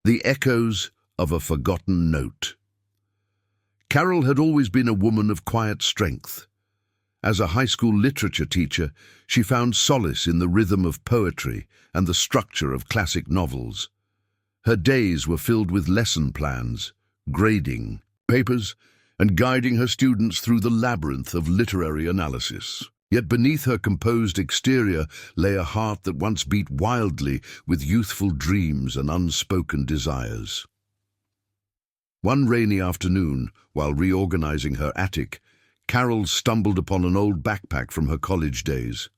The echoes of a forgotten note. Carol had always been a woman of quiet strength. As a high school literature teacher, she found solace in the rhythm of poetry and the structure of classic novels. Her days were filled with lesson plans, grading papers, and guiding her students through the labyrinth of literary analysis. Yet beneath her composed exterior lay a heart that once beat wildly with youthful dreams and unspoken desires. One rainy afternoon, while reorganizing her attic, Carol stumbled upon an old backpack from her college days.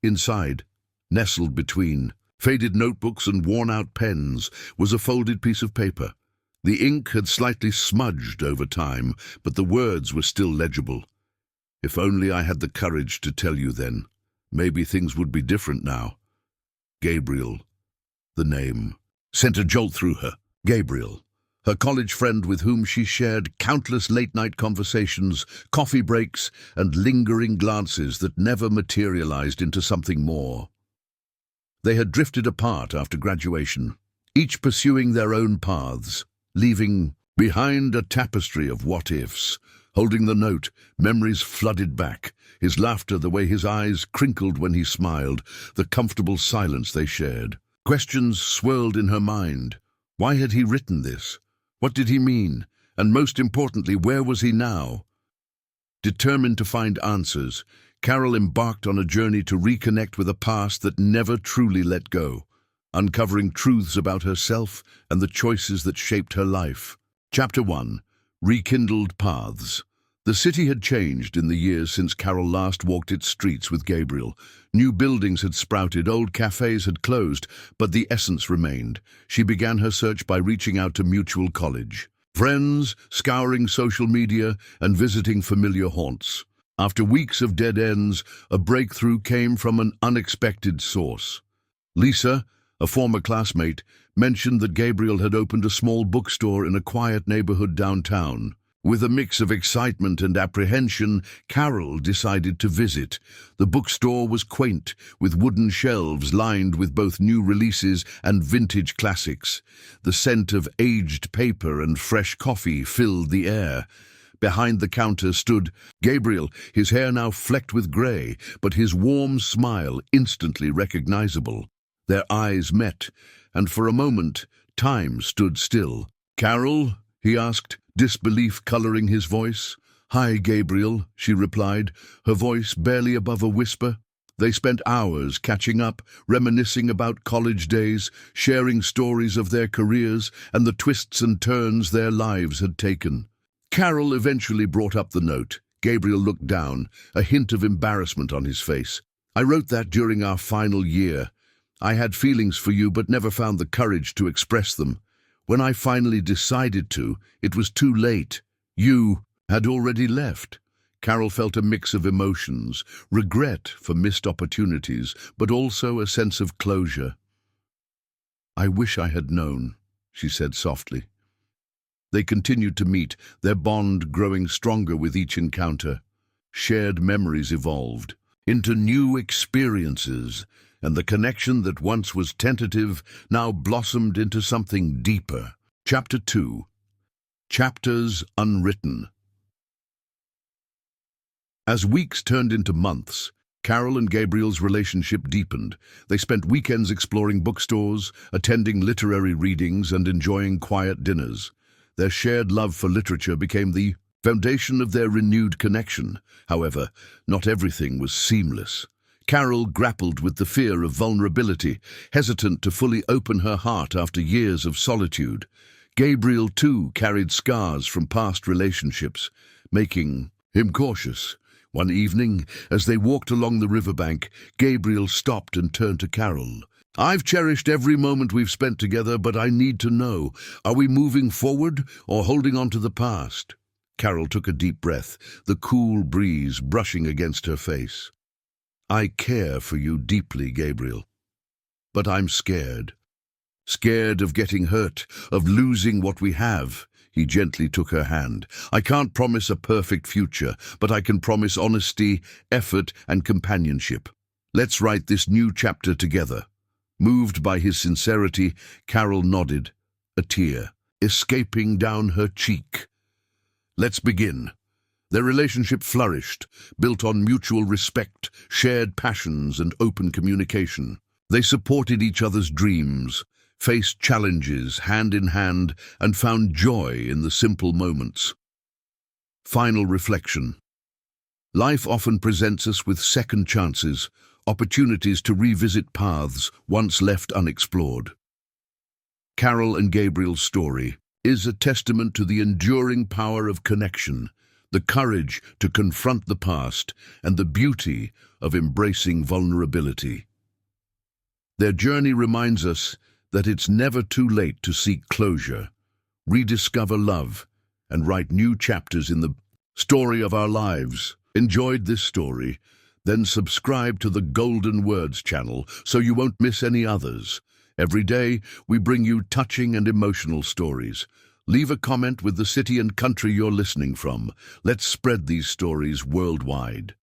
Inside, nestled between faded notebooks and worn-out pens, was a folded piece of paper. The ink had slightly smudged over time, but the words were still legible. "If only I had the courage to tell you then. Maybe things would be different now." Gabriel, the name, sent a jolt through her. Gabriel, her college friend with whom she shared countless late-night conversations, coffee breaks, and lingering glances that never materialized into something more. They had drifted apart after graduation, each pursuing their own paths, leaving behind a tapestry of what-ifs. Holding the note, memories flooded back, his laughter, the way his eyes crinkled when he smiled, the comfortable silence they shared. Questions swirled in her mind. Why had he written this? What did he mean? And most importantly, where was he now? Determined to find answers, Carol embarked on a journey to reconnect with a past that never truly let go, uncovering truths about herself and the choices that shaped her life. Chapter 1. Rekindled Paths. The city had changed in the years since Carol last walked its streets with Gabriel. New buildings had sprouted, old cafes had closed, but the essence remained. She began her search by reaching out to mutual college friends, scouring social media, and visiting familiar haunts. After weeks of dead ends, a breakthrough came from an unexpected source. Lisa, a former classmate, mentioned that Gabriel had opened a small bookstore in a quiet neighborhood downtown. With a mix of excitement and apprehension, Carol decided to visit. The bookstore was quaint, with wooden shelves lined with both new releases and vintage classics. The scent of aged paper and fresh coffee filled the air. Behind the counter stood Gabriel, his hair now flecked with gray, but his warm smile instantly recognizable. Their eyes met, and for a moment, time stood still. "Carol?" he asked, disbelief coloring his voice. "Hi, Gabriel," she replied, her voice barely above a whisper. They spent hours catching up, reminiscing about college days, sharing stories of their careers and the twists and turns their lives had taken. Carol eventually brought up the note. Gabriel looked down, a hint of embarrassment on his face. "I wrote that during our final year. I had feelings for you but never found the courage to express them. When I finally decided to, it was too late. You had already left." Carol felt a mix of emotions, regret for missed opportunities, but also a sense of closure. "I wish I had known," she said softly. They continued to meet, their bond growing stronger with each encounter. Shared memories evolved into new experiences, and the connection that once was tentative now blossomed into something deeper. Chapter 2. Chapters Unwritten. As weeks turned into months, Carol and Gabriel's relationship deepened. They spent weekends exploring bookstores, attending literary readings, and enjoying quiet dinners. Their shared love for literature became the foundation of their renewed connection. However, not everything was seamless. Carol grappled with the fear of vulnerability, hesitant to fully open her heart after years of solitude. Gabriel, too, carried scars from past relationships, making him cautious. One evening, as they walked along the riverbank, Gabriel stopped and turned to Carol. "I've cherished every moment we've spent together, but I need to know, are we moving forward or holding on to the past?" Carol took a deep breath, the cool breeze brushing against her face. "I care for you deeply, Gabriel. But I'm scared. Scared of getting hurt, of losing what we have." He gently took her hand. "I can't promise a perfect future, but I can promise honesty, effort, and companionship. Let's write this new chapter together." Moved by his sincerity, Carol nodded. a tear escaping down her cheek. Let's begin. Their relationship flourished, built on mutual respect, shared passions, and open communication. They supported each other's dreams, faced challenges hand in hand, and found joy in the simple moments. Final reflection. Life often presents us with second chances, opportunities to revisit paths once left unexplored. Carol and Gabriel's story is a testament to the enduring power of connection, the courage to confront the past, and the beauty of embracing vulnerability. Their journey reminds us that it's never too late to seek closure, rediscover love, and write new chapters in the story of our lives. Enjoyed this story? Then subscribe to the Golden Words channel so you won't miss any others. Every day, we bring you touching and emotional stories. Leave a comment with the city and country you're listening from. Let's spread these stories worldwide.